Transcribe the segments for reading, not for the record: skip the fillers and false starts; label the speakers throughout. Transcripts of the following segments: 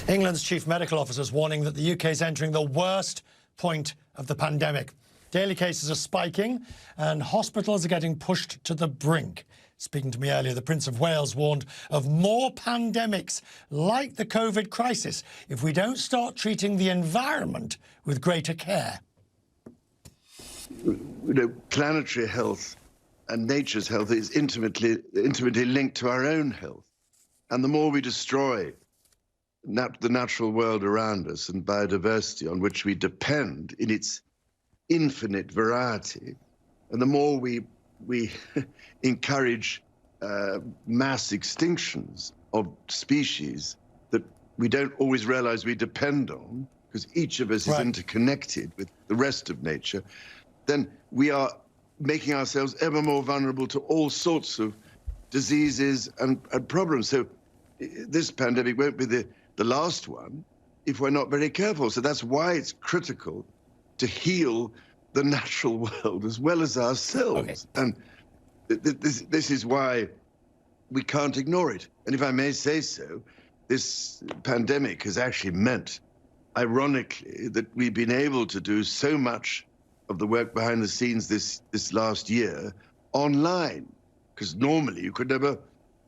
Speaker 1: England's chief medical officer is warning that the UK is entering the worst point of the pandemic. Daily cases are spiking and hospitals are getting pushed to the brink. Speaking to me earlier, the Prince of Wales warned of more pandemics like the COVID crisis if we don't start treating the environment with greater care.
Speaker 2: You know, planetary health and nature's health is intimately linked to our own health. And the more we destroy the natural world around us and biodiversity on which we depend in its infinite variety, and the more we encourage mass extinctions of species that we don't always realize we depend on, because each of us is interconnected with the rest of nature, then we are making ourselves ever more vulnerable to all sorts of diseases and problems. So this pandemic won't be the last one if we're not very careful. So that's why it's critical to heal the natural world as well as ourselves. And this is why we can't ignore it. And if I may say so, this pandemic has actually meant, ironically, that we've been able to do so much of the work behind the scenes this last year online, because normally you could never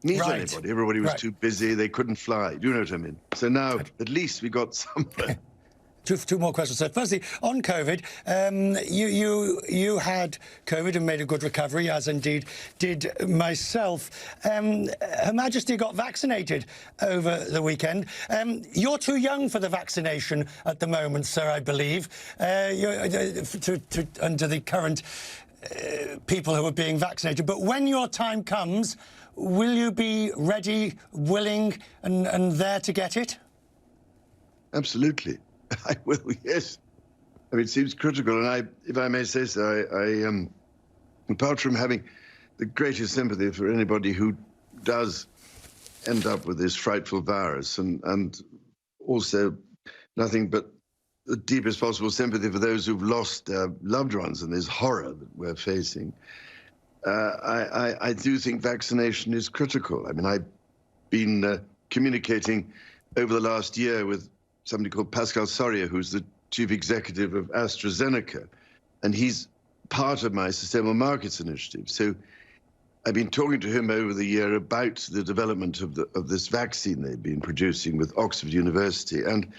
Speaker 2: meet anybody. Everybody was too busy. They couldn't fly. Do you know what I mean? So now at least we got somewhere.
Speaker 1: Two more questions. So firstly, on COVID, you had COVID and made a good recovery, as indeed did myself. Her Majesty got vaccinated over the weekend. You're too young for the vaccination at the moment, sir, I believe, under the current people who are being vaccinated. But when your time comes, will you be ready, willing and there to get it?
Speaker 2: Absolutely. I will, yes. I mean, it seems critical, and if I may say so, I apart from having the greatest sympathy for anybody who does end up with this frightful virus, and also nothing but the deepest possible sympathy for those who've lost their loved ones in this horror that we're facing, I do think vaccination is critical. I mean, I've been communicating over the last year with somebody called Pascal Soriot, who's the chief executive of AstraZeneca, and he's part of my Sustainable Markets Initiative. So I've been talking to him over the year about the development of this vaccine they've been producing with Oxford University, and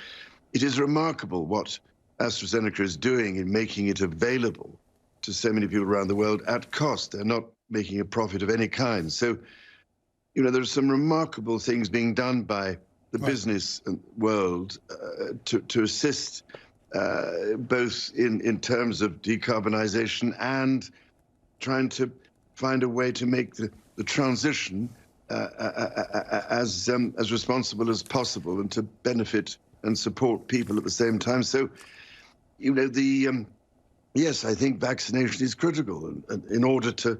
Speaker 2: it is remarkable what AstraZeneca is doing in making it available to so many people around the world at cost. They're not making a profit of any kind. So, you know, there's some remarkable things being done by the business world to assist both in terms of decarbonization and trying to find a way to make the transition as responsible as possible and to benefit and support people at the same time. So, you know, yes, I think vaccination is critical in order to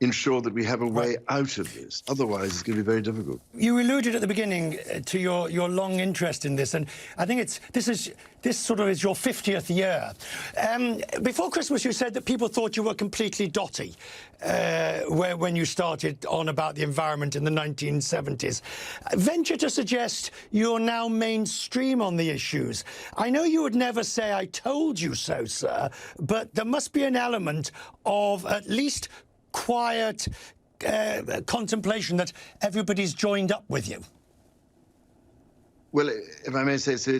Speaker 2: ensure that we have a way out of this. Otherwise, it's going to be very difficult.
Speaker 1: You alluded at the beginning to your long interest in this, and I think this sort of is your 50th year. Before Christmas, you said that people thought you were completely dotty when you started on about the environment in the 1970s. Venture to suggest you're now mainstream on the issues. I know you would never say "I told you so," sir, but there must be an element of at least quiet contemplation that everybody's joined up with you.
Speaker 2: Well, if I may say so,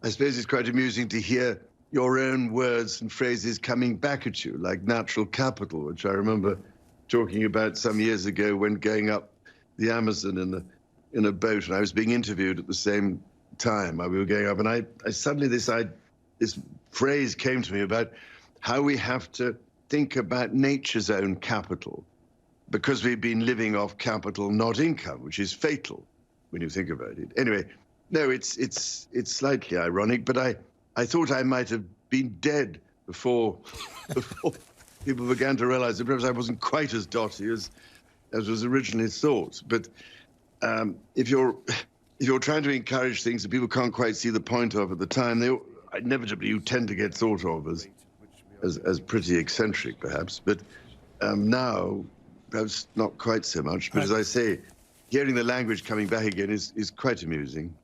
Speaker 2: I suppose it's quite amusing to hear your own words and phrases coming back at you, like natural capital, which I remember talking about some years ago when going up the Amazon in a boat, and I was being interviewed at the same time. We were going up, and I suddenly this phrase came to me about how we have to think about nature's own capital, because we've been living off capital, not income, which is fatal when you think about it. Anyway, no, it's slightly ironic, but I thought I might have been dead before people began to realize that perhaps I wasn't quite as dotty as was originally thought. But if you're trying to encourage things that people can't quite see the point of at the time, inevitably you tend to get thought of as pretty eccentric, perhaps, but now perhaps not quite so much. But as I say, hearing the language coming back again is quite amusing.